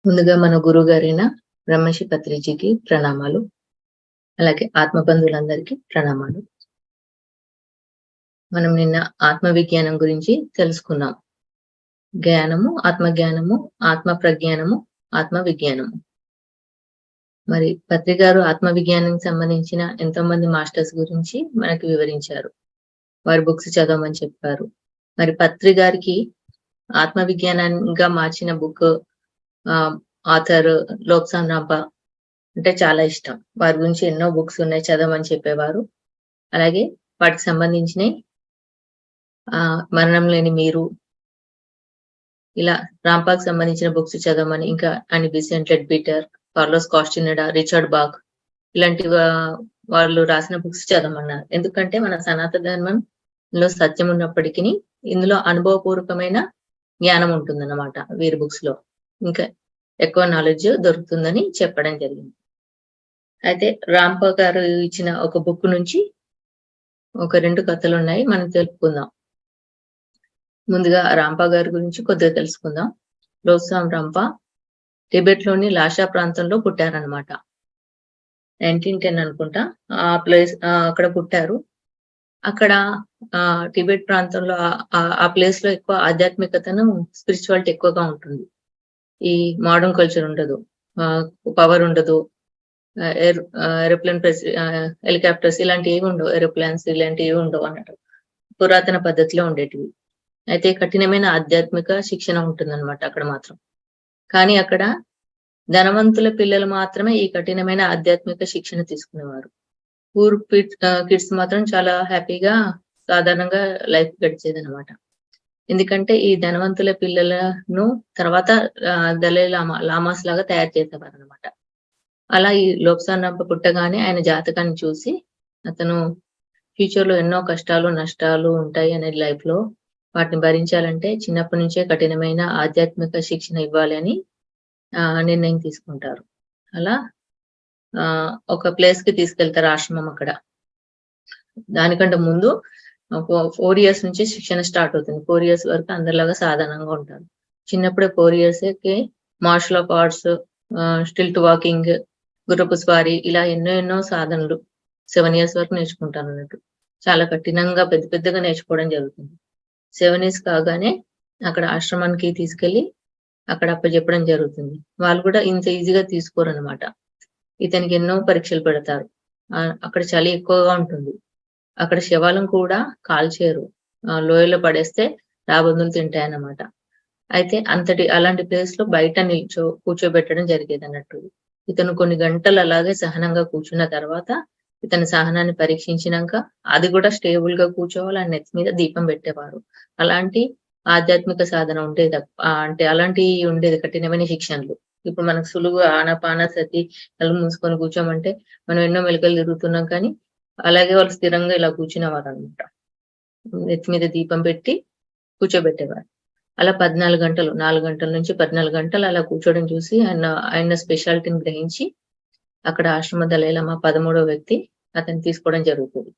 ముందుగా మన గురువుగారైన బ్రహ్మశ్రీ పత్రిజీకి ప్రణామాలు. అలాగే ఆత్మబంధువులందరికీ ప్రణామాలు. మనం నిన్న ఆత్మ విజ్ఞానం గురించి తెలుసుకున్నాం. జ్ఞానము, ఆత్మ ప్రజ్ఞానము, ఆత్మ విజ్ఞానము. మరి పత్రి గారు ఆత్మ విజ్ఞానానికి సంబంధించిన ఎంతో మంది మాస్టర్స్ గురించి మనకి వివరించారు. వారి బుక్స్ చదవమని చెప్పారు. మరి పత్రి గారికి ఆత్మ విజ్ఞానంగా మార్చిన బుక్ ఆథర్ లోబ్సాన్ రాంప అంటే చాలా ఇష్టం. వారి గురించి ఎన్నో బుక్స్ ఉన్నాయి, చదవమని చెప్పేవారు. అలాగే వాటికి సంబంధించినవి మరణం లేని మీరు, ఇలా రాంపాకి సంబంధించిన బుక్స్ చదవమని, ఇంకా అని బిసెంట్ లెడ్బిటర్, కార్లోస్ కాస్టినెడా, రిచర్డ్ బాక్ ఇలాంటి వాళ్ళు రాసిన బుక్స్ చదవమన్నారు. ఎందుకంటే మన సనాతన ధర్మంలో సత్యం ఉన్నప్పటికీ ఇందులో అనుభవపూర్వకమైన జ్ఞానం ఉంటుందన్నమాట వీరి బుక్స్ లో. ఇంకా ఎక్కువ నాలెడ్జ్ దొరుకుతుందని చెప్పడం జరిగింది. అయితే రాంప గారు ఇచ్చిన ఒక బుక్ నుంచి ఒక 2 కథలు ఉన్నాయి, మనం తెలుపుకుందాం. ముందుగా రాంప గారి గురించి కొద్దిగా తెలుసుకుందాం. లోబ్సాన్ రాంప టిబెట్ లోని లాషా ప్రాంతంలో పుట్టారనమాట. 1910 అనుకుంటా ఆ ప్లేస్ అక్కడ పుట్టారు. అక్కడ టిబెట్ ప్రాంతంలో ఆ ప్లేస్ లో ఎక్కువ ఆధ్యాత్మికతను, స్పిరిచువాలిటీ ఎక్కువగా ఉంటుంది. ఈ మోడర్న్ కల్చర్ ఉండదు, పవర్ ఉండదు, ఏరోప్లేన్ హెలికాప్టర్స్ ఇలాంటివి ఏమి ఉండవు, ఏరోప్లేన్స్ ఇలాంటివి ఉండవు అన్నట్టు. పురాతన పద్ధతిలో ఉండేటివి. అయితే కఠినమైన ఆధ్యాత్మిక శిక్షణ ఉంటుందన్నమాట అక్కడ మాత్రం. కానీ అక్కడ ధనవంతుల పిల్లలు మాత్రమే ఈ కఠినమైన ఆధ్యాత్మిక శిక్షణ తీసుకునేవారు. పూర్ కిడ్స్ మాత్రం చాలా హ్యాపీగా సాధారణంగా లైఫ్ గడిచేది అనమాట. ఎందుకంటే ఈ ధనవంతుల పిల్లలను తర్వాత దలై లామాస్ లాగా తయారు చేసేవారు అనమాట. అలా ఈ లోబ్సాన్ రాంప పుట్టగానే ఆయన జాతకాన్ని చూసి అతను ఫ్యూచర్ లో ఎన్నో కష్టాలు నష్టాలు ఉంటాయి అనేది లైఫ్ లో, వాటిని భరించాలంటే చిన్నప్పటి నుంచే కఠినమైన ఆధ్యాత్మిక శిక్షణ ఇవ్వాలి అని నిర్ణయం తీసుకుంటారు. అలా ఒక ప్లేస్ కి తీసుకెళ్తారు, ఆశ్రమం. అక్కడ దానికంటే ముందు 4 ఇయర్స్ నుంచి శిక్షణ స్టార్ట్ అవుతుంది. 4 ఇయర్స్ వరకు అందరిలాగా సాధారణంగా ఉంటారు. చిన్నప్పుడే 4 ఇయర్స్ కి martial of arts, stilt walking, గుర్రపు స్వారీ ఇలా ఎన్నో సాధనలు 7 ఇయర్స్ వరకు నేర్చుకుంటారు అన్నట్టు. చాలా కఠినంగా పెద్ద పెద్దగా నేర్చుకోవడం జరుగుతుంది. 7 ఇయర్స్ కాగానే అక్కడ ఆశ్రమానికి తీసుకెళ్లి అక్కడ అప్పచెప్పడం జరుగుతుంది. వాళ్ళు కూడా ఇంత ఈజీగా తీసుకోరు అనమాట. ఇతనికి ఎన్నో పరీక్షలు పెడతారు. అక్కడ చలి ఎక్కువగా ఉంటుంది. అక్కడ శవాలను కూడా కాల్చేరు, లోయలో పడేస్తే రాబందులు తింటాయన్నమాట. అయితే అలాంటి ప్లేస్ లో బయట కూర్చోబెట్టడం జరిగేది అన్నట్టు. ఇతను కొన్ని గంటలు అలాగే సహనంగా కూర్చున్న తర్వాత ఇతని సహనాన్ని పరీక్షించినాక అది కూడా స్టేబుల్ గా కూర్చోవాలి, ఆ నెత్తి మీద దీపం పెట్టేవారు. అలాంటి ఆధ్యాత్మిక సాధన ఉండేది. అంటే అలాంటివి ఉండేది కఠినమైన శిక్షణలు. ఇప్పుడు మనకు సులువు ఆనాపానసతి కళ్ళు మూసుకొని కూర్చోమంటే మనం ఎన్నో మెలకలు తిరుగుతున్నాం, కానీ అలాగే వాళ్ళు స్థిరంగా ఇలా కూర్చునేవారు అనమాట. నెత్తి మీద దీపం పెట్టి కూర్చోబెట్టేవారు. అలా 14 గంటలు, 4 గంటల నుంచి 14 గంటలు అలా కూర్చోవడం చూసి ఆయన స్పెషాలిటీని గ్రహించి అక్కడ ఆశ్రమ దలైలామా 13వ వ్యక్తి అతన్ని తీసుకోవడం జరుగుతుంది.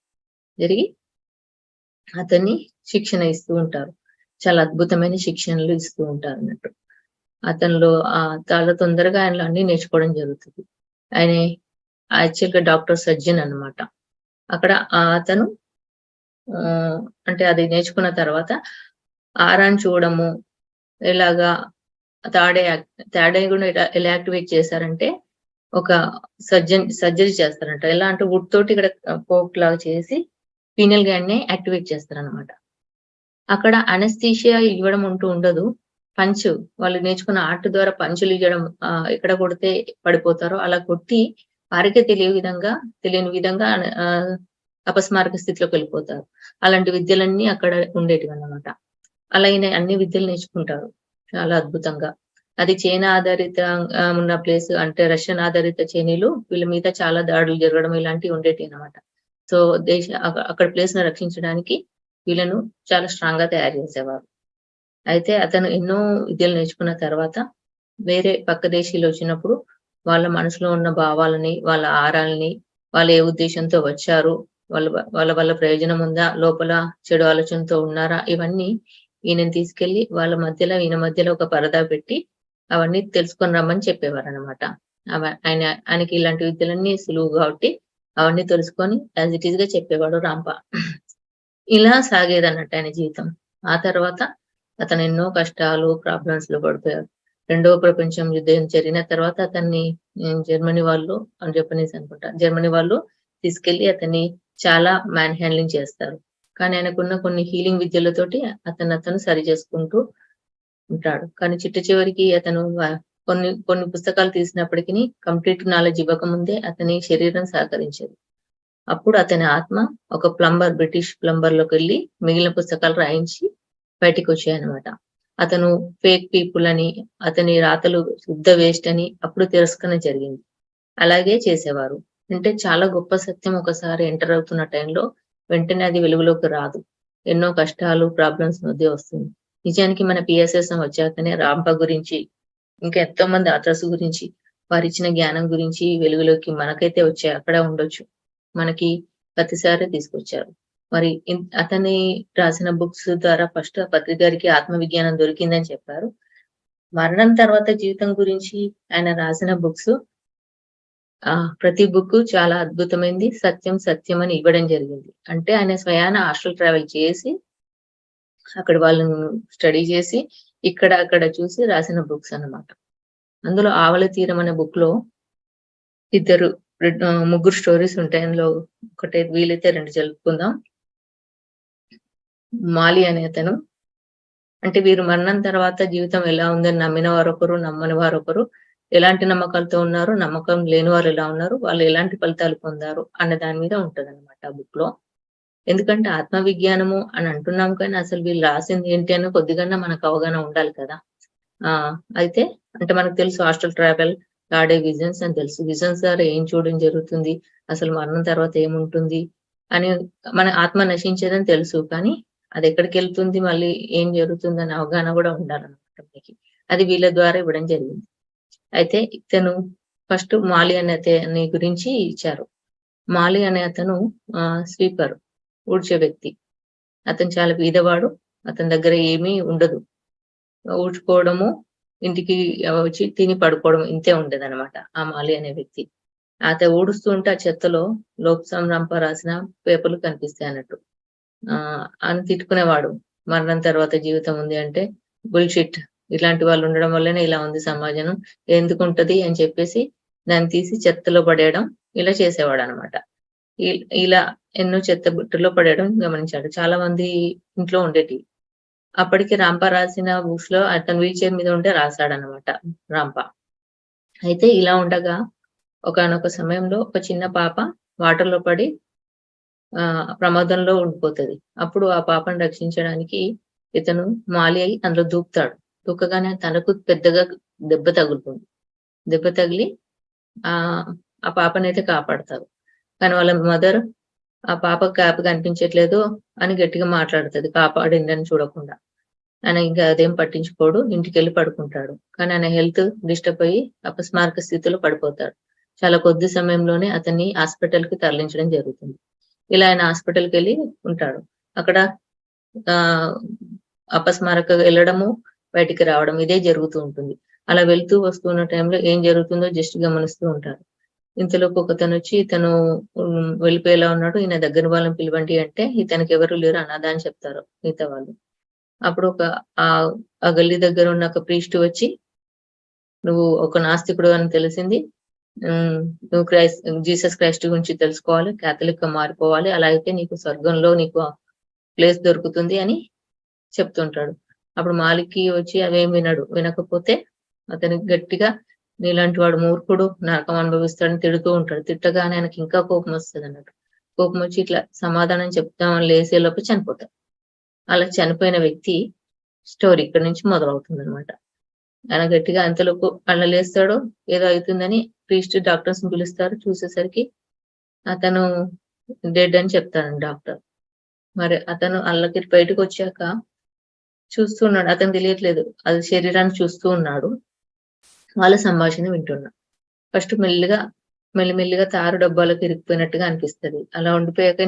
జరిగి అతన్ని శిక్షణ ఇస్తూ ఉంటారు. చాలా అద్భుతమైన శిక్షణలు ఇస్తూ ఉంటారు అన్నట్టు. అతనిలో చాలా తొందరగా ఆయనలో అన్ని నేర్చుకోవడం జరుగుతుంది. ఆయన యాక్చువల్ గా డాక్టర్ సర్జన్ అన్నమాట. అక్కడ అతను అంటే అది నేర్చుకున్న తర్వాత ఆరాన్ని చూడము, ఇలాగా థర్డ్ ఐ కూడా ఎలా యాక్టివేట్ చేశారంటే ఒక సర్జరీ చేస్తారంట. ఎలా అంటే వుడ్ తోటి ఇక్కడ పోక్ లాగా చేసి పీనల్ గ్లాండ్ ని యాక్టివేట్ చేస్తారనమాట. అక్కడ అనస్థీషియా ఇవ్వడం ఉండదు. వాళ్ళు నేర్చుకున్న ఆర్ట్ ద్వారా పంచులు ఇవ్వడం, ఎక్కడ కొడితే పడిపోతారో అలా కొట్టి వారికే తెలియని విధంగా అపస్మారక స్థితిలోకి వెళ్ళిపోతారు. అలాంటి విద్యలన్నీ అక్కడ ఉండేటివి అన్నమాట. అలా ఈయన అన్ని విద్యలు నేర్చుకుంటారు చాలా అద్భుతంగా. అది చైనా ఆధారిత ఉన్న ప్లేస్, అంటే రష్యన్ ఆధారిత చైనీలు వీళ్ళ మీద చాలా దాడులు జరగడం ఇలాంటివి ఉండేటివి అన్నమాట. సో అక్కడ ప్లేస్ ను రక్షించడానికి వీళ్ళను చాలా స్ట్రాంగ్ గా తయారు చేసేవారు. అయితే అతను ఎన్నో విద్యలు నేర్చుకున్న తర్వాత వేరే పక్క దేశీయులు వచ్చినప్పుడు వాళ్ళ మనసులో ఉన్న భావాలని, వాళ్ళ ఆరాలని, వాళ్ళు ఏ ఉద్దేశంతో వచ్చారు, వాళ్ళ వల్ల ప్రయోజనం ఉందా, లోపల చెడు ఆలోచనతో ఉన్నారా, ఇవన్నీ ఈయనని తీసుకెళ్లి ఈయన మధ్యలో ఒక పరదా పెట్టి అవన్నీ తెలుసుకొని రమ్మని చెప్పేవారనమాట. ఆయనకి ఇలాంటి విద్యలన్నీ సులువు కాబట్టి అవన్నీ తెలుసుకొని యాజ్ ఇట్ ఈస్‌గా చెప్పేవాడు రాంప. ఇలా సాగేదన్నట్టు ఆయన జీవితం. ఆ తర్వాత అతను ఎన్నో కష్టాలు, ప్రాబ్లమ్స్‌లో పడిపోయాడు. రెండవ ప్రపంచం యుద్ధం జరిగిన తర్వాత అతన్ని జర్మనీ వాళ్ళు జపనీస్ అనుకుంటా. జర్మనీ వాళ్ళు తీసుకెళ్ళి అతన్ని చాలా మ్యాన్ హ్యాండ్లింగ్ చేస్తారు. కానీ ఆయనకున్న కొన్ని హీలింగ్ విద్యలతోటి అతను సరి చేసుకుంటూ ఉంటాడు. కానీ చిట్ట చివరికి అతను కొన్ని కొన్ని పుస్తకాలు తీసినప్పటికిని కంప్లీట్ నాలెడ్జ్ ఇవ్వకముందే అతని శరీరం సహకరించదు. అప్పుడు అతని ఆత్మ ఒక బ్రిటిష్ ప్లంబర్‌లోకెళ్ళి మిగిలిన పుస్తకాలు రాయించి బయటికొచ్చాయన్నమాట. అతను ఫేక్ పీపుల్ అని, అతని రాతలు శుద్ధ వేస్ట్ అని అప్పుడు తిరస్కరణ జరిగింది. అలాగే చేసేవారు. అంటే చాలా గొప్ప సత్యం ఒకసారి ఎంటర్ అవుతున్న టైంలో వెంటనే అది వెలుగులోకి రాదు. ఎన్నో కష్టాలు, ప్రాబ్లమ్స్ మధ్య వస్తుంది. నిజానికి మన పిఎస్ఎస్ఎం వచ్చాకనే రాంప గురించి, ఇంకా ఎంతో మంది ఆథర్స్ గురించి, వారిచ్చిన జ్ఞానం గురించి వెలుగులోకి మనకైతే వచ్చాయి. అక్కడ ఉండొచ్చు. మనకి ప్రతిసారి తీసుకొచ్చారు. మరి అతని రాసిన బుక్స్ ద్వారా ఫస్ట్ పత్రి గారికి ఆత్మవిజ్ఞానం దొరికిందని చెప్పారు. మరణం తర్వాత జీవితం గురించి ఆయన రాసిన బుక్స్ ప్రతి బుక్ చాలా అద్భుతమైంది. సత్యం అని ఇవ్వడం జరిగింది. అంటే ఆయన స్వయాన హాస్టల్ ట్రావెల్ చేసి, అక్కడ వాళ్ళను స్టడీ చేసి, ఇక్కడ అక్కడ చూసి రాసిన బుక్స్ అన్నమాట. అందులో 'ఆవల తీరం' అనే బుక్‌లో ముగ్గురు స్టోరీస్ ఉంటాయి. అందులో ఒకటే వీలైతే 2 చెప్పుకుందాం. మాలి అనే అతను, అంటే వీరు మరణం తర్వాత జీవితం ఎలా ఉందని నమ్మిన వారొకరు, నమ్మని వారొకరు. ఎలాంటి నమ్మకాలతో ఉన్నారు, నమ్మకం లేని వారు ఎలా ఉన్నారు, వాళ్ళు ఎలాంటి ఫలితాలు పొందారు అన్న దాని మీద ఉంటదన్నమాట ఆ బుక్‌లో. ఎందుకంటే ఆత్మవిజ్ఞానము అని అంటున్నాం కానీ అసలు వీళ్ళు రాసింది ఏంటి అని కొద్దిగన్నా మనకు అవగాహన ఉండాలి కదా! అయితే అంటే మనకు తెలుసు హాస్టల్ ట్రావెల్, గాడే విజన్స్ అని తెలుసు. విజన్స్ ద్వారా ఏం చూడడం జరుగుతుంది, అసలు మరణం తర్వాత ఏముంటుంది అని, మన ఆత్మ నశించేదని తెలుసు. కానీ అది ఎక్కడికెళ్తుంది, మళ్ళీ ఏం జరుగుతుందనే అవగాహన కూడా ఉండాలన్నమాట మనకి. అది వీళ్ళ ద్వారా ఇవ్వడం జరిగింది. అయితే ఇతను ఫస్ట్ మాలి అనే అతని గురించి ఇచ్చారు. మాలి అనే అతను స్వీపర్, ఊడ్చే వ్యక్తి. అతను చాలా బీదవాడు. అతని దగ్గర ఏమీ ఉండదు. ఊడ్చుకోవడము, ఇంటికి వచ్చి తిని పడుకోవడం ఇంతే ఉండేదన్నమాట ఆ మాలి అనే వ్యక్తి. అతను ఊడుస్తూ ఉంటే ఆ చెత్తలో లోక్సం రంప రాసిన పేపర్లు కనిపిస్తాయన్నట్టు. అని తిట్టుకునేవాడు. మరణం తర్వాత జీవితం ఉంది అంటే బుల్‌షిట్. ఇలాంటి వాళ్ళు ఉండడం వల్లనే ఇలా ఉంది సమాజం. ఎందుకుంటది అని చెప్పేసి దాన్ని తీసి చెత్తలో పడేయడం ఇలా చేసేవాడన్నమాట. ఇలా ఎన్నో చెత్త బుట్టలో పడేయడం గమనించాడు. చాలా మంది ఇంట్లో ఉండేటివి. అప్పటికి రాంప రాసిన బుక్స్‌లో అతను వీల్ చైర్ మీద ఉంటే రాసాడన్నమాట రాంప. అయితే ఇలా ఉండగా ఒకానొక సమయంలో ఒక చిన్న పాప వాటర్‌లో పడి ప్రమాదంలో ఉండిపోతది. అప్పుడు ఆ పాపను రక్షించడానికి ఇతను మాలి అయి అందులో దూకుతాడు. దూకగానే తనకు పెద్దగా దెబ్బ తగులుతుంది. దెబ్బ తగిలి ఆ పాపనైతే కాపాడతారు. కానీ వాళ్ళ మదర్ ఆ పాపకి కనిపించట్లేదు అని గట్టిగా మాట్లాడుతది కాపాడిందని చూడకుండా. ఆయన ఇంకా అదేం పట్టించుకోడు. ఇంటికెళ్ళి పడుకుంటాడు. కానీ ఆయన హెల్త్ డిస్టర్బ్ అయ్యి అపస్మారక స్థితిలో పడిపోతాడు. చాలా కొద్ది సమయంలోనే అతన్ని హాస్పిటల్‌కి తరలించడం జరుగుతుంది. ఇలా ఆయన హాస్పిటల్‌కెళ్ళి ఉంటాడు. అక్కడ అపస్మారకంగా వెళ్ళడము, బయటికి రావడం ఇదే జరుగుతూ ఉంటుంది. అలా వెళ్తూ వస్తున్న టైంలో ఏం జరుగుతుందో జస్ట్ గమనిస్తూ ఉంటారు. ఇంతలోపు ఒకతనొచ్చి ఇతను వెళ్ళిపోయేలా ఉన్నాడు. ఈయన దగ్గర వాళ్ళని పిలవండి అంటే ఇతనికి ఎవరు లేరు, అనాథ అని చెప్తారు మిగతా వాళ్ళు. అప్పుడు ఆ గల్లీ దగ్గర ఉన్న ఒక ప్రీస్ట్ వచ్చి, "నువ్వు ఒక నాస్తికుడు అని తెలిసింది. నువ్వు జీసస్ క్రైస్ట్ గురించి తెలుసుకోవాలి. కాథలిక్‌గా మారిపోవాలి. అలా అయితే నీకు స్వర్గంలో నీకు ప్లేస్ దొరుకుతుంది" అని చెప్తుంటాడు. అప్పుడు మాలిక్‌కి వచ్చి అవేం వినడు. వినకపోతే అతను గట్టిగా, "నీలాంటి వాడు మూర్ఖుడు, నరకం అనుభవిస్తాడని" తిడుతూ ఉంటాడు. తిట్టగానే ఆయనకి ఇంకా కోపం వస్తదన్నట్టు. కోపమొచ్చి ఇట్లా సమాధానం చెప్దామని లేసేలోపు చనిపోతాడు. అలా చనిపోయిన వ్యక్తి స్టోరీ ఇక్కడి నుంచి మొదలవుతుందన్నమాట. ఆయన గట్టిగా అంతలోపు అలా లేస్తాడు. ఏదో అయితుందని ప్రీస్ట్ డాక్టర్స్‌ని పిలుస్తారు. చూసేసరికి అతను డెడ్ అని చెప్తారండి డాక్టర్. మరి అతను అల్లకి బయటకొచ్చాక చూస్తున్నాడు. అతనికి తెలియట్లేదు. అది శరీరాన్ని చూస్తూ ఉన్నాడు. వాళ్ళ సంభాషణ వింటున్నాడు. ఫస్ట్ మెల్లిమెల్లిగా తారు డబ్బాలోకి ఇరుక్కుపోయినట్టుగా అనిపిస్తది. అలా ఉండిపోయాక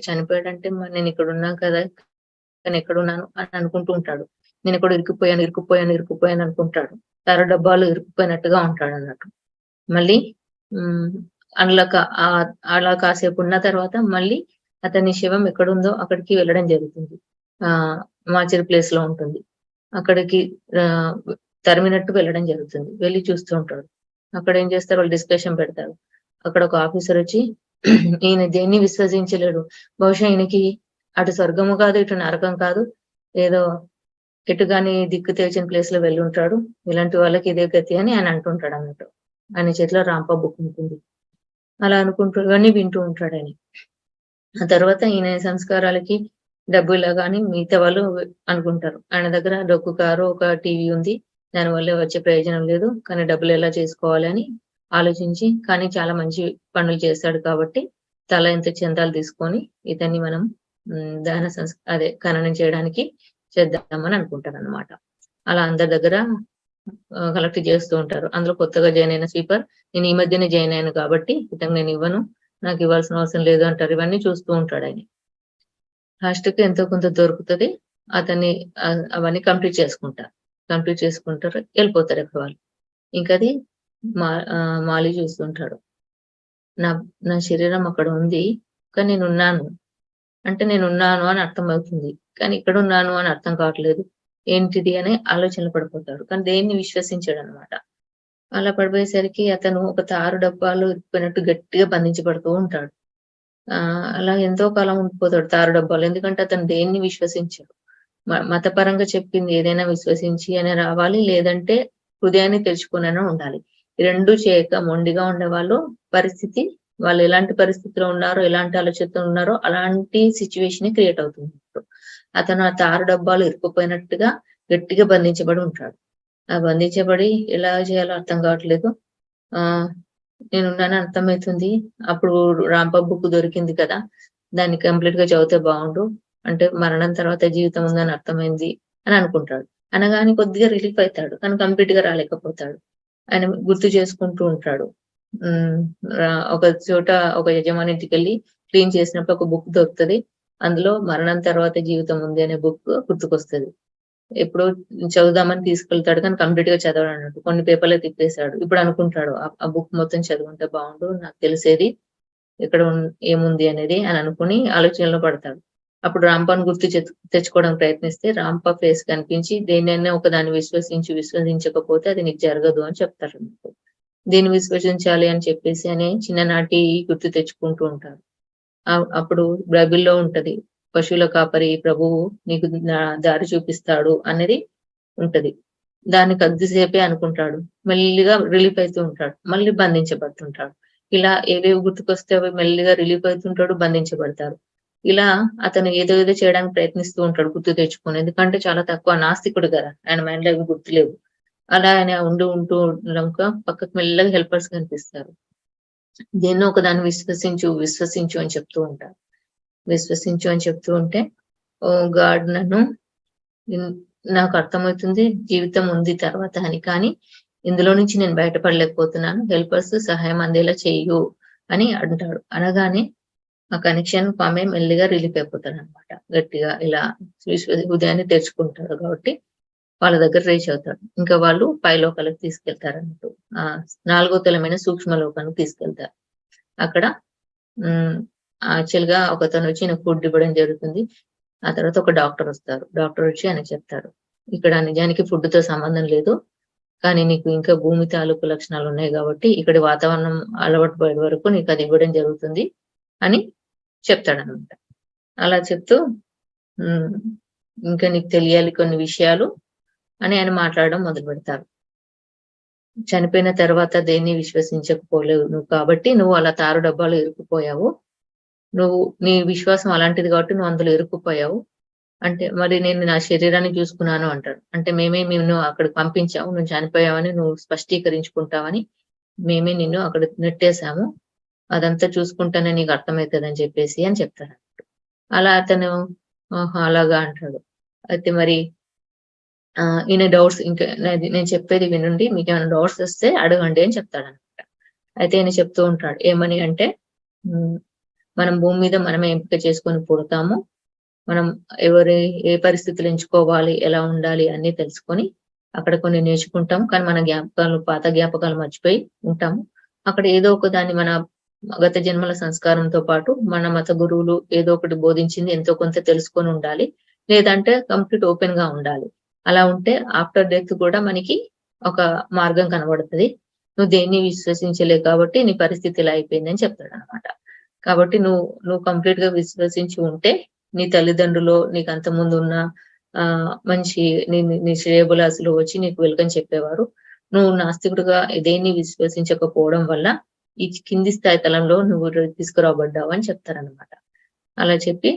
చనిపోయాడంటే మరి నేనిక్కడ ఉన్నాను కదా! నేనెక్కడున్నాను అని అనుకుంటూ ఉంటాడు. నేను ఇక్కడ ఇరుక్కుపోయాను అనుకుంటాడు. తారు డబ్బాలో ఇరుక్కుపోయినట్టుగా ఉంటాడు అన్నట్టు. మళ్ళీ అందులో అలా కాసేపు ఉన్న తర్వాత మళ్ళీ అతని శవం ఎక్కడుందో అక్కడికి వెళ్ళడం జరుగుతుంది. మార్చరీ ప్లేస్ లో ఉంటుంది. అక్కడికి తరిమినట్టు వెళ్ళడం జరుగుతుంది. వెళ్ళి చూస్తూ ఉంటాడు. అక్కడ ఏం చేస్తారు, వాళ్ళు డిస్కషన్ పెడతారు. అక్కడ ఒక ఆఫీసర్ వచ్చి ఈయన దేన్ని విశ్వసించలేడు, బహుశా ఈయనకి అటు స్వర్గము కాదు, ఇటు నరకం కాదు, ఏదో ఎటుగాని దిక్కు తెలిసిన ప్లేస్ లో వెళ్ళి ఉంటాడు, ఇలాంటి వాళ్ళకి ఇదే గతి అని ఆయన అంటుంటాడు అన్నట్టు. ఆయన చేతిలో రాంప బుక్ ఉంటుంది. అలా అనుకుంటూ ఇవన్నీ వింటూ ఉంటాడు ఆయన. ఆ తర్వాత ఈయన సంస్కారాలకి డబ్బు ఇలా కానీ మిగతా వాళ్ళు అనుకుంటారు, ఆయన దగ్గర డొక్కు కారు, ఒక టీవీ ఉంది, దాని వల్ల వచ్చే ప్రయోజనం లేదు, కానీ డబ్బులు ఎలా చేసుకోవాలి అని ఆలోచించి, కానీ చాలా మంచి పనులు చేస్తాడు కాబట్టి తల ఎంత చందాలు తీసుకొని ఇతన్ని మనం ఖననం చేయడానికి చేద్దామని అనుకుంటారు అన్నమాట. అలా అందరి దగ్గర కలెక్ట్ చేస్తూ ఉంటారు. అందులో కొత్తగా జాయిన్ అయిన స్వీపర్, నేను ఈ మధ్యనే జాయిన్ అయ్యాను కాబట్టి ఇతను నేను ఇవ్వను, నాకు ఇవ్వాల్సిన అవసరం లేదు అంటారు. ఇవన్నీ చూస్తూ ఉంటాడు ఆయన. లాస్ట్ కి ఎంతో కొంత దొరుకుతుంది. అతన్ని అవన్నీ కంప్లీట్ చేసుకుంటారు, వెళ్ళిపోతారు ఎక్కడ వాళ్ళు. ఇంకది మాలి చూస్తుంటాడు. నా శరీరం అక్కడ ఉంది, కానీ నేనున్నాను అంటే నేనున్నాను అని అర్థం అవుతుంది, కానీ ఇక్కడ ఉన్నాను అని అర్థం కావట్లేదు, ఏంటిది అని ఆలోచనలు పడిపోతాడు. కానీ దేన్ని విశ్వసించాడు అనమాట. అలా పడిపోయేసరికి అతను ఒక తారు డబ్బాలు ఇరిపోయినట్టు గట్టిగా బంధించబడుతూ ఉంటాడు. అలా ఎంతో కాలం ఉండిపోతాడు తారు డబ్బాలు. ఎందుకంటే అతను దేన్ని విశ్వసించాడు. మతపరంగా చెప్పింది ఏదైనా విశ్వసించి అనే రావాలి, లేదంటే హృదయాన్ని తెరుచుకునే ఉండాలి. ఈ రెండు చేయక మొండిగా ఉండే పరిస్థితి, వాళ్ళు ఎలాంటి పరిస్థితిలో ఉన్నారో, ఎలాంటి ఆలోచనతో ఉన్నారో అలాంటి సిచ్యువేషన్ క్రియేట్ అవుతుంది. అతను ఆ తారు డబ్బాలు ఇరుక్కుపోయినట్టుగా గట్టిగా బంధించబడి ఉంటాడు. ఆ బంధించబడి ఎలా చేయాలో అర్థం కావట్లేదు. నేనున్నాను అర్థమవుతుంది. అప్పుడు రాంప బుక్ దొరికింది కదా, దాన్ని కంప్లీట్ గా చదివితే బాగుండు, అంటే మరణం తర్వాత జీవితం ఉందని అర్థమైంది అని అనుకుంటాడు. అనగానే కొద్దిగా రిలీఫ్ అవుతాడు, కానీ కంప్లీట్ గా రాలేకపోతాడు. ఆయన గుర్తు చేసుకుంటూ ఉంటాడు. ఒక చోట ఒక యజమాని ఇంటికి వెళ్ళి క్లీన్ చేసినప్పుడు ఒక బుక్ దొరుకుతుంది. అందులో మరణం తర్వాత జీవితం ఉంది అనే బుక్ గుర్తుకొస్తుంది. ఎప్పుడో చదువుదామని తీసుకెళ్తాడు, కానీ కంప్లీట్ గా చదవడు అన్నట్టు. కొన్ని పేపర్లే తిప్పేశాడు. ఇప్పుడు అనుకుంటాడు, ఆ బుక్ మొత్తం చదువుంటే బాగుండు, నాకు తెలిసేది ఇక్కడ ఏముంది అనేది అని అనుకుని ఆలోచనలో పడతాడు. అప్పుడు రాంపాను గుర్తు తెచ్చుకోవడానికి ప్రయత్నిస్తే రాంప ఫేస్ కనిపించి, దేన్నైనా ఒక దాన్ని విశ్వసించకపోతే అది నీకు జరగదు అని చెప్తారు అన్నట్టు. దీన్ని విశ్వసించాలి అని చెప్పేసి అని చిన్ననాటి గుర్తు తెచ్చుకుంటూ ఉంటారు. అప్పుడు బైబిల్లో ఉంటది, పశువుల కాపరి ప్రభువు నీకు దారి చూపిస్తాడు అనేది ఉంటది. దాన్ని కొద్దిసేపే అనుకుంటాడు, మెల్లిగా రిలీఫ్ అవుతూ ఉంటాడు, మళ్ళీ బంధించబడుతుంటాడు. ఇలా ఏవేవి గుర్తుకొస్తే అవి మెల్లిగా రిలీఫ్ అవుతుంటాడు, బంధించబడతారు. ఇలా అతను ఏదో చేయడానికి ప్రయత్నిస్తూ ఉంటాడు గుర్తు తెచ్చుకొని. ఎందుకంటే చాలా తక్కువ నాస్తికుడు కదా, ఆయన మైండ్ లో గుర్తులేవు. అలా ఆయన ఉంటూ పక్కకు మెల్లగా హెల్పర్స్ కనిపిస్తారు. దేన్నో ఒక దాన్ని విశ్వసించు అని చెప్తూ ఉంటారు. విశ్వసించు అని చెప్తూ ఉంటే, ఓ గాడ్, నాకు అర్థమవుతుంది జీవితం ఉంది తర్వాత అని, కానీ ఇందులో నుంచి నేను బయటపడలేకపోతున్నాను, హెల్పర్స్ సహాయం అందేలా చెయ్యు అని అంటాడు. అనగానే ఆ కనెక్షన్ ఆమె మెల్లిగా రిలీఫ్ అయిపోతాడు అనమాట. గట్టిగా ఇలా హృదయాన్ని తెరుచుకుంటాడు కాబట్టి వాళ్ళ దగ్గర రీచ్ అవుతాడు. ఇంకా వాళ్ళు పైలోకాలకు తీసుకెళ్తారు అన్నట్టు. 4వ తలమైన సూక్ష్మ లోకానికి తీసుకెళ్తారు. అక్కడ యాక్చువల్ గా ఒకతను వచ్చి నాకు ఫుడ్ ఇవ్వడం జరుగుతుంది. ఆ తర్వాత ఒక డాక్టర్ వస్తారు. డాక్టర్ వచ్చి ఆయన చెప్తారు, ఇక్కడ నిజానికి ఫుడ్ తో సంబంధం లేదు, కానీ నీకు ఇంకా భూమి తాలూకు లక్షణాలు ఉన్నాయి కాబట్టి ఇక్కడి వాతావరణం అలవాటు పడే వరకు నీకు అది ఇవ్వడం జరుగుతుంది అని చెప్తాడనమాట. అలా చెప్తూ ఇంకా నీకు తెలియాలి కొన్ని విషయాలు అని ఆయన మాట్లాడడం మొదలు పెడతారు. చనిపోయిన తర్వాత దేన్ని విశ్వసించకపోలేవు నువ్వు, కాబట్టి నువ్వు అలా తారు డబ్బాలు ఇరుక్కుపోయావు, నీ విశ్వాసం అలాంటిది కాబట్టి నువ్వు అందులో ఇరుక్కుపోయావు. అంటే మరి నేను నా శరీరాన్ని చూసుకున్నాను అంటాడు. అంటే మేమే నిన్ను అక్కడికి పంపించాము, నువ్వు చనిపోయావని నువ్వు స్పష్టీకరించుకుంటావని మేమే నిన్ను అక్కడ నెట్టేశాము, అదంతా చూసుకుంటానే నీకు అర్థమవుతుంది చెప్పేసి అని చెప్తారు. అలా అతను అలాగా అంటాడు. అయితే మరి ఈయన డౌట్స్, ఇంకా నేను చెప్పేది వినండి, మీకు ఏమైనా డౌట్స్ వస్తే అడగండి అని చెప్తాడనమాట. అయితే ఈయన చెప్తూ ఉంటాడు ఏమని అంటే, మనం భూమి మీద మనమే ఎంపిక చేసుకొని పుడతాము, మనం ఏ పరిస్థితులు ఎంచుకోవాలి, ఎలా ఉండాలి అన్నీ తెలుసుకొని అక్కడ కొన్ని నేర్చుకుంటాం. కానీ మన పాత జ్ఞాపకాలు మర్చిపోయి ఉంటాము. అక్కడ ఏదో ఒక దాన్ని మన గత జన్మల సంస్కారంతో పాటు మన మత గురువులు ఏదో ఒకటి బోధించింది ఎంతో కొంత తెలుసుకొని ఉండాలి. లేదంటే కంప్లీట్ ఓపెన్‌గా ఉండాలి. అలా ఉంటే ఆఫ్టర్ డెత్ కూడా మనకి ఒక మార్గం కనబడుతది. నువ్వు దేన్ని విశ్వసించలేవు కాబట్టి నీ పరిస్థితి ఇలా అయిపోయిందని చెప్తాడనమాట. కాబట్టి నువ్వు కంప్లీట్‌గా విశ్వసించి ఉంటే నీ తల్లిదండ్రులో నీకు అంతకుముందు ఉన్న మంచి నీ శ్రేయోభిలాషులు వచ్చి నీకు వెల్కమ్ చెప్పేవారు. నువ్వు నాస్తికుడిగా దేన్ని విశ్వసించకపోవడం వల్ల ఈ కింది స్థాయి తలంలో నువ్వు తీసుకురాబడ్డావు అని చెప్తారనమాట. అలా చెప్పి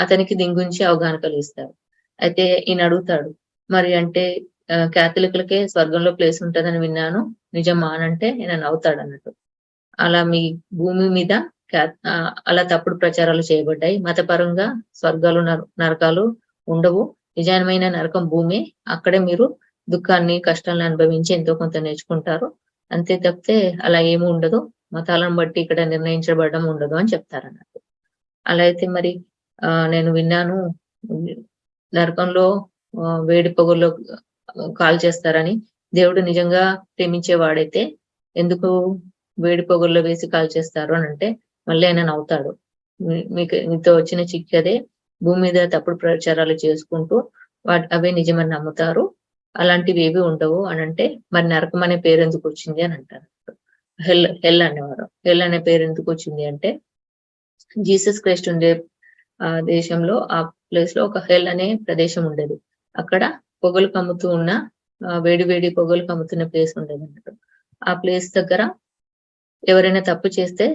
అతనికి దీని గురించి అవగాహన కలిగిస్తారు. అయితే ఈయన అడుగుతాడు, మరి అంటే కాథలికులకే స్వర్గంలో ప్లేస్ ఉంటదని విన్నాను. నిజమా అనంటే ఈయన నవ్వుతాడన్నట్టు. అలా మీ భూమి మీద అలా తప్పుడు ప్రచారాలు చేయబడ్డాయి. మతపరంగా స్వర్గాలు, నరకాలు ఉండవు. నిజమైన నరకం భూమే. అక్కడే మీరు దుఃఖాన్ని, కష్టాలను అనుభవించి ఎంతో కొంత నేర్చుకుంటారు. అంతే తప్పితే అలా ఏమి ఉండదు. మతాలను బట్టి ఇక్కడ నిర్ణయించబడడం ఉండదు అని చెప్తారన్నట్టు. అలా అయితే మరి నేను విన్నాను నరకంలో వేడి పొగల్లో కాల్చేస్తారని. దేవుడు నిజంగా ప్రేమించేవాడైతే ఎందుకు వేడి పొగల్లో వేసి కాల్చేస్తారు అనంటే మళ్ళీ ఆయన నవ్వుతాడు. మీతో వచ్చిన చిక్కదే భూమి మీద తప్పుడు ప్రచారాలు చేసుకుంటూ అవే నిజమని నమ్ముతారు. అలాంటివి ఏవి ఉండవు అనంటే మరి నరకం అనే పేరు ఎందుకు వచ్చింది అని అంటారు. హెల్ అనేవారు. హెల్ అనే పేరు ఎందుకు వచ్చింది అంటే జీసస్ క్రైస్ట్ ఉండే దేశంలో ఆ ప్లేస్ లో ఒక హెల్ అనే ప్రదేశం ఉండేది. అక్కడ పొగలు కమ్ముతూ ఉన్న వేడి పొగలు కమ్ముతున్న ప్లేస్ ఉండేది అన్నట్టు. ఆ ప్లేస్ దగ్గర ఎవరైనా తప్పు చేస్తే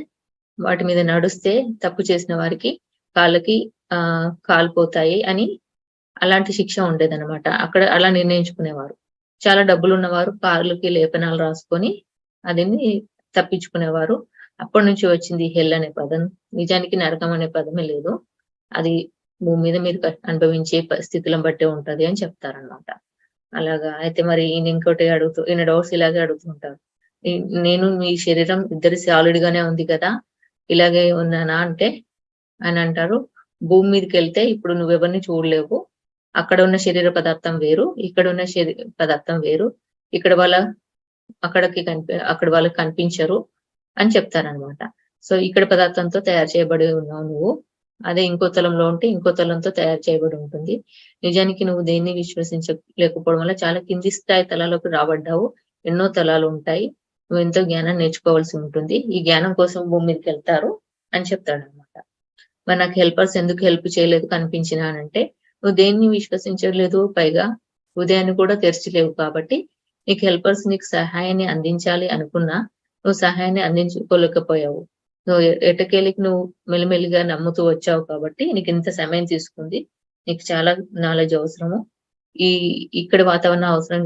వాటి మీద నడుస్తే తప్పు చేసిన వారికి కాళ్ళకి కాలిపోతాయి అని అలాంటి శిక్ష ఉండేదన్నమాట. అక్కడ అలా నిర్ణయించుకునేవారు. చాలా డబ్బులు ఉన్నవారు కాళ్ళకి లేపనాలు రాసుకొని అదిని తప్పించుకునేవారు. అప్పటి నుంచి వచ్చింది హెల్ అనే పదం. నిజానికి నరకం అనే పదమే లేదు. అది భూమి మీద మీరు అనుభవించే పరిస్థితులను బట్టే ఉంటది అని చెప్తారనమాట. అలాగా అయితే మరి ఈయన డౌట్స్ ఇలాగే అడుగుతుంటారు. నేను మీ శరీరం ఇద్దరి సాలిడ్ గానే ఉంది కదా, ఇలాగే ఉన్నానా అంటే అని అంటారు. భూమి మీదకి వెళ్తే ఇప్పుడు నువ్వెవరిని చూడలేవు. అక్కడ ఉన్న శరీర పదార్థం వేరు, ఇక్కడ ఉన్న పదార్థం వేరు. ఇక్కడ అక్కడ వాళ్ళకి కనిపించరు అని చెప్తారనమాట. సో ఇక్కడ పదార్థంతో తయారు చేయబడి ఉన్నావు నువ్వు. అదే ఇంకో తలంలో ఉంటే ఇంకో తలంతో తయారు చేయబడి ఉంటుంది. నిజానికి నువ్వు దేన్ని విశ్వసించలేకపోవడం వల్ల చాలా కింది స్థాయి తలాలకు రాబడ్డావు. ఎన్నో తలాలు ఉంటాయి. నువ్వు ఎంతో జ్ఞానం నేర్చుకోవాల్సి ఉంటుంది. ఈ జ్ఞానం కోసం భూమి మీదకి వెళ్తారు అని చెప్తాడనమాట. మరి నాకు హెల్పర్స్ ఎందుకు హెల్ప్ చేయలేదు కనిపించినా అనంటే నువ్వు దేన్ని విశ్వసించలేదు, పైగా హృదయాన్ని కూడా తెరచలేవు కాబట్టి నీకు హెల్పర్స్ నీకు సహాయాన్ని అందించాలి అనుకున్నా నువ్వు సహాయాన్ని అందించుకోలేకపోయావు. నువ్వు ఎటకేలికి నువ్వు మెల్లిమెల్లిగా నమ్ముతూ వచ్చావు కాబట్టి నీకు ఇంత సమయం తీసుకుంది. నీకు చాలా నాలెడ్జ్ అవసరము. ఇక్కడ వాతావరణం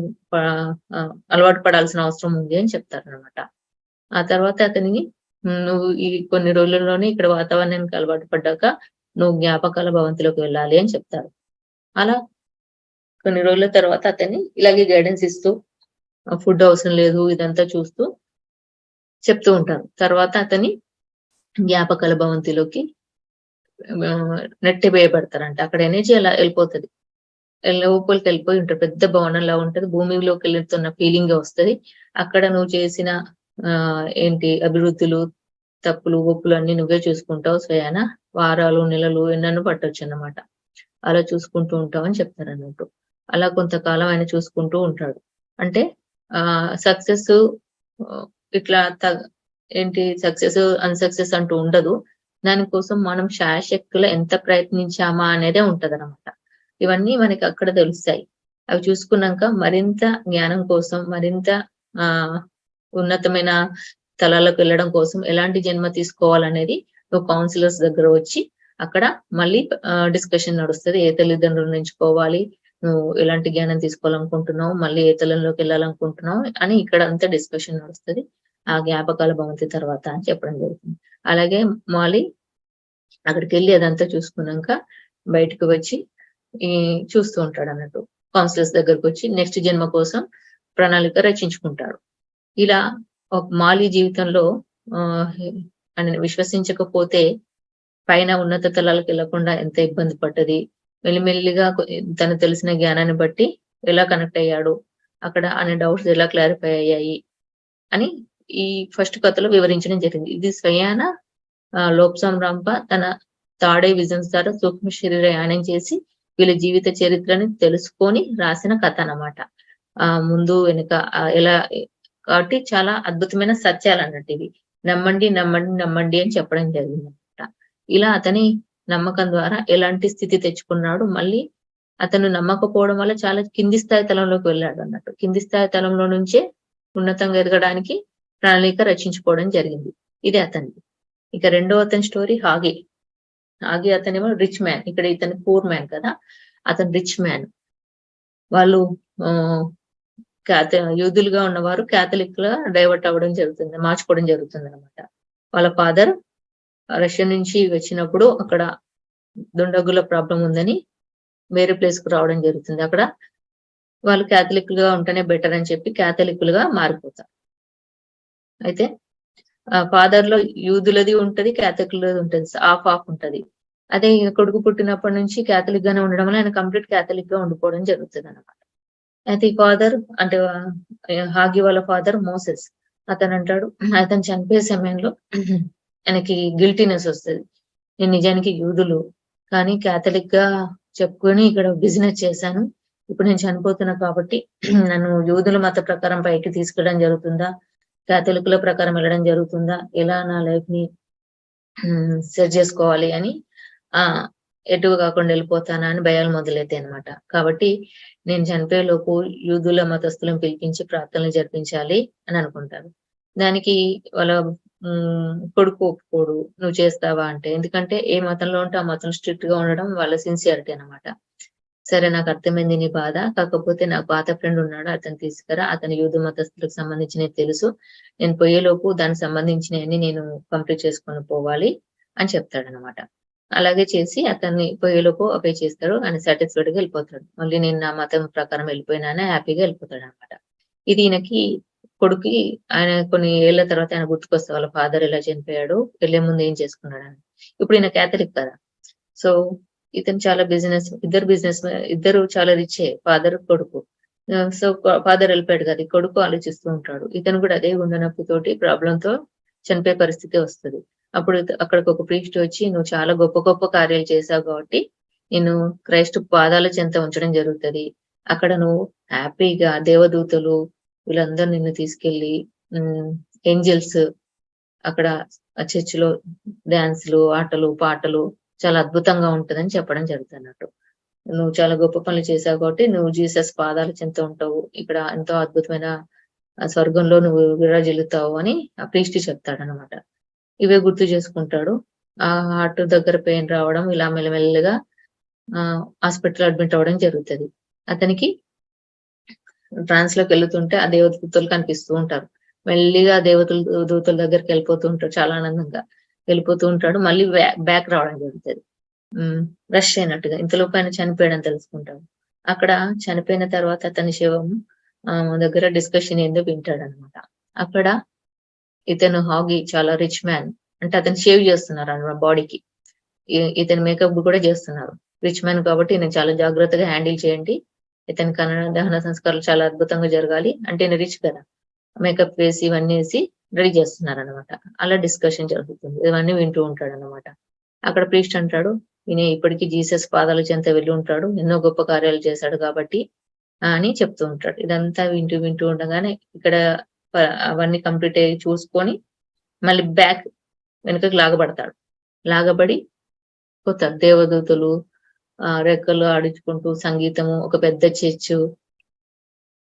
అలవాటు పడాల్సిన అవసరం ఉంది అని చెప్తారనమాట. ఆ తర్వాత అతనికి నువ్వు ఈ కొన్ని రోజుల్లోనే ఇక్కడ వాతావరణానికి అలవాటు పడ్డాక నువ్వు జ్ఞాపకాల భవంతిలోకి వెళ్ళాలి అని చెప్తారు. అలా కొన్ని రోజుల తర్వాత అతన్ని ఇలాగే గైడెన్స్ ఇస్తూ ఫుడ్ అవసరం లేదు ఇదంతా చూస్తూ చెప్తూ ఉంటారు. తర్వాత అతని జ్ఞాపకాల భవంతిలోకి నెట్టి వేయబడతారంట. అక్కడ ఎనర్జీ అలా వెళ్ళిపోతుంది. లోపలికి వెళ్ళిపోయి ఉంటారు. పెద్ద భవనంలా ఉంటది. భూమిలోకి వెళ్తున్న ఫీలింగ్ వస్తది. అక్కడ నువ్వు చేసిన అభివృద్ధులు, తప్పులు, ఒప్పులు అన్ని నువ్వే చూసుకుంటావు స్వయాన. వారాలు, నెలలు ఎన్నెన్నో పట్టొచ్చు అన్నమాట. అలా చూసుకుంటూ ఉంటావు అని చెప్తారన్నట్టు. అలా కొంతకాలం ఆయన చూసుకుంటూ ఉంటాడు. అంటే సక్సెస్ ఇట్లా సక్సెస్ అన్సక్సెస్ అంటూ ఉండదు. దానికోసం మనం శాయశక్తులు ఎంత ప్రయత్నించామా అనేదే ఉంటదన్నమాట. ఇవన్నీ మనకి అక్కడ తెలుస్తాయి. అవి చూసుకున్నాక మరింత జ్ఞానం కోసం, మరింత ఉన్నతమైన స్థలాలకు వెళ్ళడం కోసం ఎలాంటి జన్మ తీసుకోవాలనేది నువ్వు కౌన్సిలర్స్ దగ్గర వచ్చి అక్కడ మళ్ళీ డిస్కషన్ నడుస్తుంది. ఏ తల్లిదండ్రులను ఎంచుకోవాలి, నువ్వు ఎలాంటి జ్ఞానం తీసుకోవాలనుకుంటున్నావు, మళ్ళీ ఏ తలంలోకి వెళ్ళాలనుకుంటున్నావు అని ఇక్కడ అంతా డిస్కషన్ నడుస్తుంది. ఆ జ్ఞాపకాల భవంతి తర్వాత అని చెప్పడం జరుగుతుంది. అలాగే మళ్ళీ అక్కడికి వెళ్ళి అదంతా చూసుకున్నాక బయటకు వచ్చి చూస్తూ ఉంటాడు అన్నట్టు. కౌన్సిలర్స్ దగ్గరకు వచ్చి నెక్స్ట్ జన్మ కోసం ప్రణాళిక రచించుకుంటాడు. ఇలా ఒక మాలి జీవితంలో విశ్వసించకపోతే పైన ఉన్నత తలాలకు వెళ్లకుండా ఎంత ఇబ్బంది పడ్డది, మెల్లిమెల్లిగా తనకు తెలిసిన జ్ఞానాన్ని బట్టి ఎలా కనెక్ట్ అయ్యాడు, అక్కడ అనే డౌట్స్ ఎలా క్లారిఫై అయ్యాయి అని ఈ ఫస్ట్ కథలో వివరించడం జరిగింది. ఇది స్వయాన లోప్సాంగ్ రాంప తన తాడే విజన్స్ ద్వారా సూక్ష్మ శరీర యానం చేసి వీళ్ళ జీవిత చరిత్రని తెలుసుకొని రాసిన కథ అన్నమాట. ముందు వెనుక ఎలా కాబట్టి చాలా అద్భుతమైన సత్యాలు అన్నట్టు ఇవి. నమ్మండి, నమ్మండి, నమ్మండి అని చెప్పడం జరిగిందన్నమాట. ఇలా అతని నమ్మకం ద్వారా ఎలాంటి స్థితి తెచ్చుకున్నాడు, మళ్ళీ అతను నమ్మకపోవడం వల్ల చాలా కింది స్థాయి తలంలోకి వెళ్ళాడు అన్నట్టు. కింది స్థాయి తలంలో నుంచే ఉన్నతంగా ఎదగడానికి ప్రణాళిక రచించుకోవడం జరిగింది. ఇది అతనిది. ఇక రెండో అతని స్టోరీ హాగి. హాగి అతనేమో రిచ్ మ్యాన్. ఇక్కడ ఇతను పూర్ మ్యాన్ కదా, అతను రిచ్ మ్యాన్. వాళ్ళు యూదులుగా ఉన్నవారు క్యాథలిక్ గా డైవర్ట్ అవ్వడం జరుగుతుంది, మార్చుకోవడం జరుగుతుంది అనమాట. వాళ్ళ ఫాదర్ రష్యా నుంచి వచ్చినప్పుడు అక్కడ దుండగుల ప్రాబ్లం ఉందని వేరే ప్లేస్ కు రావడం జరుగుతుంది. అక్కడ వాళ్ళు క్యాథలిక్ గా ఉంటేనే బెటర్ అని చెప్పి క్యాథలిక్లుగా మారిపోతారు. అయితే ఫాదర్ లో యూదులది ఉంటది, క్యాథలిక్లది ఉంటది, ఆఫ్ ఉంటది. అదే కొడుకు పుట్టినప్పటి నుంచి క్యాథలిక్ గానే ఉండడం వల్ల ఆయన కంప్లీట్ క్యాథలిక్ గా ఉండిపోవడం జరుగుతుంది అనమాట. అయితే ఈ ఫాదర్ అంటే హాగి వాళ్ళ ఫాదర్ మోసెస్ అతను అంటాడు, అతను చనిపోయే సమయంలో ఆయనకి గిల్టీనెస్ వస్తుంది. నేను నిజానికి యూదులు కానీ క్యాథలిక్ గా చెప్పుకొని ఇక్కడ బిజినెస్ చేశాను, ఇప్పుడు నేను చనిపోతున్నా కాబట్టి నన్ను యూదుల మత ప్రకారం పైకి తీసుకెళ్ళడం జరుగుతుందా, క్యాథలిక్ల ప్రకారం వెళ్ళడం జరుగుతుందా, ఎలా నా లైఫ్ ని సెట్ చేసుకోవాలి అని ఎటు కాకుండా వెళ్ళిపోతానా అని భయాలు మొదలైతాయి అనమాట. కాబట్టి నేను చనిపోయే లోపు యూదుల మతస్థులను పిలిపించి ప్రార్థనలు జరిపించాలి అని అనుకుంటారు. దానికి వాళ్ళ కొడుకు ఒప్పుకోడు, నువ్వు చేస్తావా అంటే, ఎందుకంటే ఏ మతంలో ఉంటే ఆ మతం స్ట్రిక్ట్ గా ఉండడం వాళ్ళ సిన్సియారిటీ అనమాట. సరే నాకు అర్థమైంది నీ బాధ, కాకపోతే నాకు పాత ఫ్రెండ్ ఉన్నాడు, అతను తీసుకురా, అతని యూదు మతస్థులకు సంబంధించినవి తెలుసు, నేను పోయేలోపు దానికి సంబంధించినవన్నీ నేను కంప్లీట్ చేసుకొని పోవాలి అని చెప్తాడనమాట. అలాగే చేసి అతన్ని పోయేలోపు అపే చేస్తాడు, ఆయన సాటిస్ఫైడ్ గా వెళ్ళిపోతాడు. మళ్ళీ నేను నా మతం ప్రకారం వెళ్ళిపోయినానే హ్యాపీగా వెళ్ళిపోతాడు అనమాట. ఇది ఈయనకి కొడుకు ఆయన కొన్ని ఏళ్ల తర్వాత ఆయన గుర్తుకొస్తా వాళ్ళ ఫాదర్ ఎలా చనిపోయాడు, వెళ్లే ముందు ఏం చేసుకున్నాడు అని. ఇప్పుడు ఈయన క్యాథలిక్ కదా, సో ఇతను చాలా ఇద్దరు చాలా రిచే, ఫాదర్ కొడుకు. సో ఫాదర్ వెళ్ళిపోయాడు కదా, కొడుకు ఆలోచిస్తూ ఉంటాడు. ఇతను కూడా అదే గుండెనొప్పితోటి ప్రాబ్లంతో చనిపోయే పరిస్థితి వస్తుంది. అప్పుడు అక్కడికి ఒక ప్రీస్ట్ వచ్చి, నువ్వు చాలా గొప్ప గొప్ప కార్యాలు చేశావు కాబట్టి నేను క్రైస్తు పాదాల చెంత ఉంచడం జరుగుతుంది, అక్కడ నువ్వు హ్యాపీగా దేవదూతలు వీళ్ళందరూ నిన్ను తీసుకెళ్లి ఏంజల్స్ అక్కడ చర్చిలో డాన్సులు, ఆటలు, పాటలు చాలా అద్భుతంగా ఉంటదని చెప్పడం జరుగుతున్నట్టు. నువ్వు చాలా గొప్ప పనులు చేశావు కాబట్టి నువ్వు జీసస్ పాదాల చెంత ఉంటావు, ఇక్కడ ఎంతో అద్భుతమైన స్వర్గంలో నువ్వు విరాజిల్లుతావు అని ఆ ప్రీస్ట్ చెప్తాడనమాట. ఇవే గుర్తు చేసుకుంటాడు. ఆ హార్ట్ దగ్గర పెయిన్ రావడం, ఇలా మెల్లమెల్లగా హాస్పిటల్ అడ్మిట్ అవ్వడం జరుగుతుంది. అతనికి ట్రాన్స్ లోకి వెళ్తుంటే ఆ దేవదూతలు కనిపిస్తూ ఉంటారు. మెల్లిగా దూతల దగ్గరికి వెళ్ళిపోతూ ఉంటాడు, చాలా ఆనందంగా వెళ్ళిపోతూ ఉంటాడు. మళ్ళీ బ్యాక్ రావడం జరుగుతుంది, రష్ అయినట్టుగా. ఇంతలోపు ఆయన చనిపోయాడని తెలుసుకుంటాడు. అక్కడ చనిపోయిన తర్వాత అతని శవం దగ్గర డిస్కషన్ ఏందో వింటాడు అనమాట. అక్కడ ఇతను హాగి చాలా రిచ్ మ్యాన్, అంటే అతను షేవ్ చేస్తున్నారు అన్నమాట బాడీకి, ఇతని మేకప్ కూడా చేస్తున్నారు. రిచ్ మ్యాన్ కాబట్టి నేను చాలా జాగ్రత్తగా హ్యాండిల్ చేయండి, ఇతని దహన సంస్కారాలు చాలా అద్భుతంగా జరగాలి అంటే నేను రిచ్ కదా, మేకప్ వేసి ఇవన్నీ వేసి రెడీ చేస్తున్నారు అనమాట. అలా డిస్కషన్ జరుగుతుంది, ఇవన్నీ వింటూ ఉంటాడు అనమాట. అక్కడ ప్రీస్ట్ అంటాడు, ఈయన ఇప్పటికీ జీసస్ పాదాల చెంత వెళ్ళి ఉంటాడు, ఎన్నో గొప్ప కార్యాలు చేశాడు కాబట్టి అని చెప్తూ ఉంటాడు. ఇదంతా వింటూ ఉండగానే ఇక్కడ అవన్నీ కంప్లీట్ అయ్యి చూసుకొని మళ్ళీ బ్యాక్ వెనుకకి లాగబడతాడు. లాగబడి కొత్త దేవదూతలు రెక్కలు ఆడించుకుంటూ సంగీతము, ఒక పెద్ద చర్చు,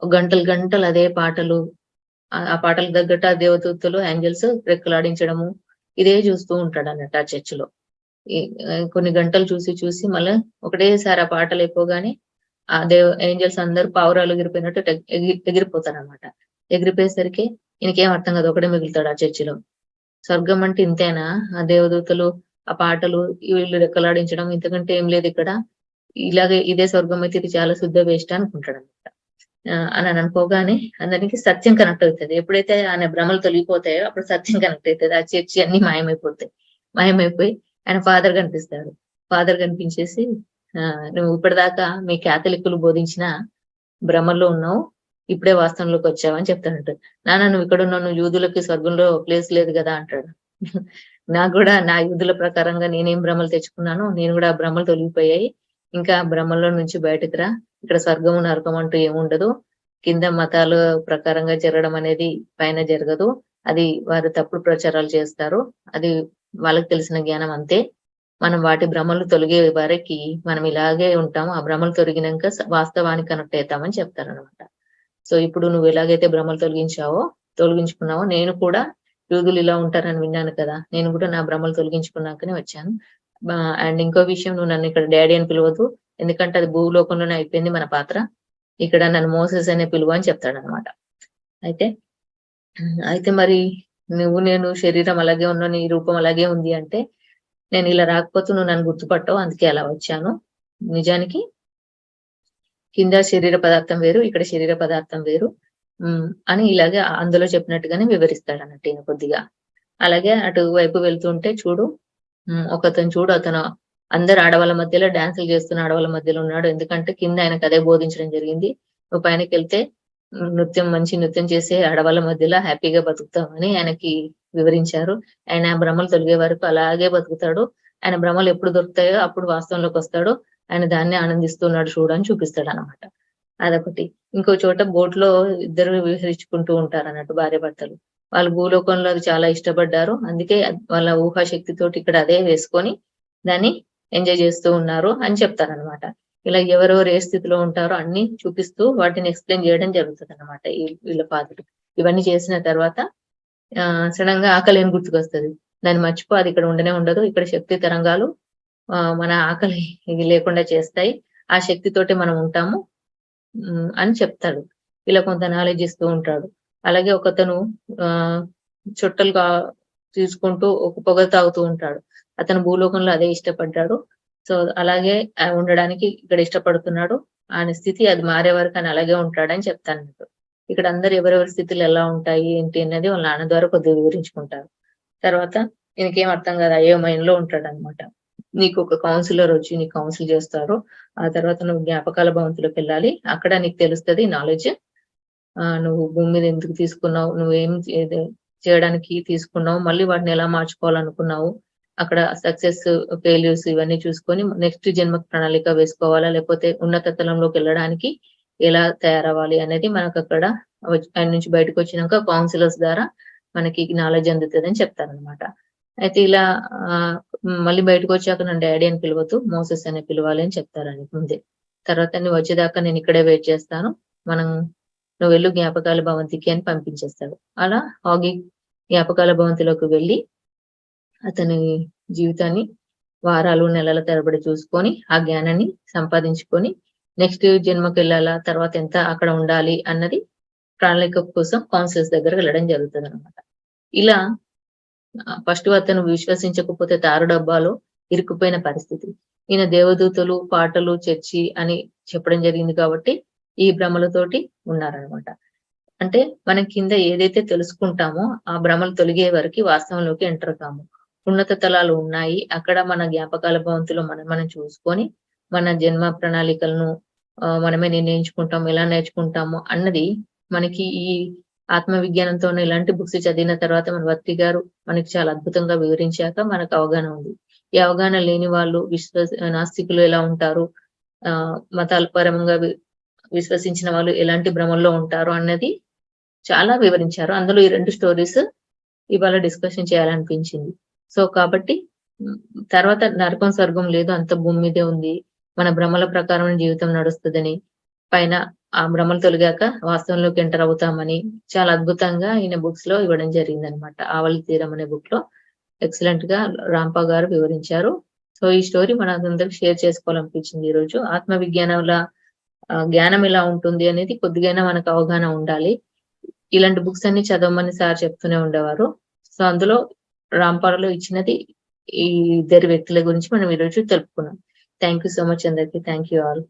గంటలు అదే పాటలు, ఆ పాటలకు తగ్గట్టు ఆ దేవదూతలు ఏంజల్స్ రెక్కలు ఆడించడము, ఇదే చూస్తూ ఉంటాడు అన్నట్టు ఆ చర్చిలో. కొన్ని గంటలు చూసి మళ్ళీ ఒకటేసారి ఆ పాటలు అయిపోగానే ఆ ఏంజల్స్ అందరూ పావురాలు ఎగిరిపోయినట్టు ఎగిరిపోతారు అనమాట. ఎగిరిపోయేసరికి ఈయనకేం అర్థం కాదు, ఒకటే మిగులుతాడు ఆ చర్చిలో. స్వర్గం అంటే ఇంతేనా, ఆ దేవదూతలు, ఆ పాటలు, వీళ్ళు రెక్కలాడించడం, ఇంతకంటే ఏం లేదు ఇక్కడ, ఇలాగే ఇదే స్వర్గం అయితే ఇది చాలా శుద్ధ వేస్ట్ అనుకుంటాడు అనమాట. అని అనుకోగానే అందరికి సత్యం కనెక్ట్ అవుతుంది. ఎప్పుడైతే ఆయన భ్రమలు తొలగిపోతాయో అప్పుడు సత్యం కనెక్ట్ అవుతుంది, ఆ చర్చి అన్ని మాయమైపోయి ఆయన ఫాదర్ కనిపిస్తాడు. ఫాదర్ కనిపించేసి నువ్వు ఇప్పటిదాకా మీ క్యాథలిక్కులు బోధించిన భ్రమల్లో ఉన్నావు. ఇప్పుడే వాస్తవంలోకి వచ్చావని చెప్తాడంట. నాన్న నువ్వు ఇక్కడున్నావు, నువ్వు యూదులకి స్వర్గంలో ప్లేస్ లేదు గదా! అంటాడు. నాకు గూడా నా యూదుల ప్రకారంగా నేనేం భ్రమలు తెచ్చుకున్నానో, నేను గూడా ఆ భ్రమలు తొలగిపోయాయి. ఇంకా భ్రమల్లో నుంచి బయటకి రా. ఇక్కడ స్వర్గం, నరకం అంటూ ఏముండదు. కింద మతాల ప్రకారంగా జరగడం అనేది పైన జరగదు. అది వారు తప్పుడు ప్రచారాలు చేస్తారు. అది వాళ్ళకి తెలిసిన జ్ఞానం అంతే. మనం వాటి భ్రమలు తొలగే వరకి మనం ఇలాగే ఉంటాము. ఆ భ్రమలు తొలగినంక వాస్తవానికి కనెక్ట్ అయితామని చెప్తారనమాట. సో ఇప్పుడు నువ్వు ఎలాగైతే భ్రమలు తొలగించుకున్నావో నేను కూడా యూదులు ఇలా ఉంటారని విన్నాను కదా! నేను కూడా నా భ్రమలు తొలగించుకున్నాకనే వచ్చాను. అండ్ ఇంకో విషయం, నువ్వు నన్ను ఇక్కడ డాడీ అని పిలవద్దు. ఎందుకంటే అది భూలోకంలోనే అయిపోయింది మన పాత్ర. ఇక్కడ నన్ను మోసెస్ అనే పిలువు అని చెప్తాడనమాట. అయితే మరి నేను శరీరం అలాగే ఉన్నా, నీ రూపం అలాగే ఉంది అంటే, నేను ఇలా రాకపోతే నువ్వు నన్ను గుర్తుపట్టవు, అందుకే అలా వచ్చాను. నిజానికి కింద శరీర పదార్థం వేరు, ఇక్కడ శరీర పదార్థం వేరు అని ఇలాగే అందులో చెప్పినట్టుగానే వివరిస్తాడన్నట్టు ఈయన కొద్దిగా. అలాగే అటువైపు వెళ్తుంటే చూడు, ఒకతను చూడు, అతను అందరు ఆడవాళ్ళ మధ్యలో డాన్సులు చేస్తున్న ఆడవాళ్ళ మధ్యలో ఉన్నాడు. ఎందుకంటే కింద ఆయనకు అదే బోధించడం జరిగింది. నువ్వు పైనకెళ్తే మంచి నృత్యం చేసే ఆడవాళ్ళ మధ్యలో హ్యాపీగా బతుకుతామని ఆయనకి వివరించారు. ఆయన భ్రమలు తొలిగే వరకు అలాగే బతుకుతాడు. ఆయన భ్రమలు ఎప్పుడు దొరుకుతాయో అప్పుడు వాస్తవంలోకి వస్తాడు. ఆయన దాన్ని ఆనందిస్తున్నాడు చూడని చూపిస్తాడనమాట. అదొకటి. ఇంకో చోట బోట్ లో ఇద్దరు విహరించుకుంటూ ఉంటారన్నట్టు భార్యాభర్తలు. వాళ్ళు భూలోకంలో అది చాలా ఇష్టపడ్డారు. అందుకే వాళ్ళ ఊహాశక్తితోటి ఇక్కడ అదే వేసుకొని దాన్ని ఎంజాయ్ చేస్తూ ఉన్నారు అని చెప్తారనమాట. ఇలా ఎవరెవరు ఏ స్థితిలో ఉంటారో అన్ని చూపిస్తూ వాటిని ఎక్స్‌ప్లెయిన్ చేయడం జరుగుతదనమాట వీళ్ళ ఫాదర్. ఇవన్నీ చేసిన తర్వాత సడెన్‌గా ఆకలేని గుర్తుకొస్తది. దాన్ని మర్చిపో, అది ఇక్కడ ఉండనే ఉండదు. ఇక్కడ శక్తి తరంగాలు మన ఆకలి లేకుండా చేస్తాయి. ఆ శక్తితోటే మనం ఉంటాము అని చెప్తాడు. ఇలా కొంత నాలెడ్జ్ ఇస్తూ ఉంటాడు. అలాగే ఒకతను చుట్టలుగా తీసుకుంటూ ఒక పొగ తాగుతూ ఉంటాడు. అతను భూలోకంలో అదే ఇష్టపడ్డాడు. సో అలాగే ఉండడానికి ఇక్కడ ఇష్టపడుతున్నాడు. ఆయన స్థితి అది మారే వరకు ఆయన అలాగే ఉంటాడని చెప్తానన్నట్టు. ఇక్కడ అందరూ ఎవరెవరి స్థితులు ఎలా ఉంటాయి ఏంటి అన్నది వాళ్ళ నాన్న ద్వారా కొద్దిగా వివరించుకుంటారు. తర్వాత ఈయనకేం అర్థం కాదు, అయోమయంలో ఉంటాడనమాట. నీకు ఒక కౌన్సిలర్ వచ్చి నీకు కౌన్సిల్ చేస్తారు. ఆ తర్వాత నువ్వు జ్ఞాపకాల భవంతిలోకి వెళ్ళాలి. అక్కడ నీకు తెలుస్తది నాలెడ్జ్. నువ్వు భూమి మీద ఎందుకు తీసుకున్నావు, నువ్వేం చేయడానికి తీసుకున్నావు, మళ్ళీ వాటిని ఎలా మార్చుకోవాలనుకున్నావు, అక్కడ సక్సెస్ ఫెయిల్యూర్స్ ఇవన్నీ చూసుకొని నెక్స్ట్ జన్మకు ప్రణాళిక వేసుకోవాలా, లేకపోతే ఉన్నత తలంలోకి వెళ్ళడానికి ఎలా తయారవ్వాలి అనేది మనకు అక్కడ ఆయన నుంచి బయటకు వచ్చినాక కౌన్సిలర్స్ ద్వారా మనకి నాలెడ్జ్ అందుతుందని చెప్తారనమాట. అయితే ఇలా మళ్ళీ బయటకు వచ్చాక నన్ను డాడీ అని పిలవద్దు, మోసెస్ అనే పిలవాలి అని చెప్తారని ముందే. తర్వాత నువ్వు వచ్చేదాకా నేను ఇక్కడే వెయిట్ చేస్తాను, నువ్వు వెళ్ళు జ్ఞాపకాల భవంతికి అని పంపించేస్తాడు. అలా హాగి జ్ఞాపకాల భవంతిలోకి వెళ్ళి అతని జీవితాన్ని వారాలు నెలల తరబడి చూసుకొని ఆ జ్ఞానాన్ని సంపాదించుకొని నెక్స్ట్ జన్మకి వెళ్ళాలా, తర్వాత ఎంత అక్కడ ఉండాలి అన్నది ప్రణాళిక కోసం కౌన్సిలర్స్ దగ్గర వెళ్ళడం జరుగుతుంది అనమాట. ఇలా ఫస్ట్ అతను విశ్వసించకపోతే తారు డబ్బాలో ఇరుక్కుపోయిన పరిస్థితి. ఈయన దేవదూతలు, పాటలు, చర్చి అని చెప్పడం జరిగింది కాబట్టి ఈ భ్రమలతోటి ఉన్నారనమాట. అంటే మనం కింద ఏదైతే తెలుసుకుంటామో ఆ భ్రమలు తొలగే వరకు వాస్తవంలోకి ఎంటర్ కాము. ఉన్నత తలాలు ఉన్నాయి. అక్కడ మన జ్ఞాపకాల భవంతిలో మనం చూసుకొని మన జన్మ ప్రణాళికలను మనమే నిర్ణయించుకుంటాము, ఎలా నేర్చుకుంటాము అన్నది మనకి ఈ ఆత్మ విజ్ఞానంతో ఇలాంటి బుక్స్ చదివిన తర్వాత మన వర్తి గారు మనకి చాలా అద్భుతంగా వివరించాక మనకు అవగాహన ఉంది. ఈ అవగాహన లేని వాళ్ళు నాస్తికులు ఎలా ఉంటారు, మతాల పరంగా విశ్వసించిన వాళ్ళు ఎలాంటి భ్రమల్లో ఉంటారు అన్నది చాలా వివరించారు. అందులో ఈ 2 స్టోరీస్ ఇవాళ డిస్కషన్ చేయాలనిపించింది. సో కాబట్టి తర్వాత నరకం స్వర్గం లేదు, అంత భూమి మీదే ఉంది, మన భ్రమల ప్రకారం జీవితం నడుస్తుందని, పైన ఆ భ్రమలు తొలగాక వాస్తవంలోకి ఎంటర్ అవుతామని చాలా అద్భుతంగా ఈయన బుక్స్ లో ఇవ్వడం జరిగింది అనమాట. ఆవలి తీరం అనే బుక్ లో ఎక్సలెంట్ గా రాంపా గారు వివరించారు. సో ఈ స్టోరీ మన అందరికి షేర్ చేసుకోవాలనిపించింది ఈ రోజు. ఆత్మ విజ్ఞానంల జ్ఞానం ఎలా ఉంటుంది అనేది కొద్దిగైనా మనకు అవగాహన ఉండాలి. ఇలాంటి బుక్స్ అన్ని చదవమని సార్ చెప్తూనే ఉండేవారు. సో అందులో రాంపాలలో ఇచ్చినది ఈ 2 వ్యక్తుల గురించి మనం ఈరోజు తెలుపుకున్నాం. థ్యాంక్ యూ సో మచ్ అందరికి. Thank you all.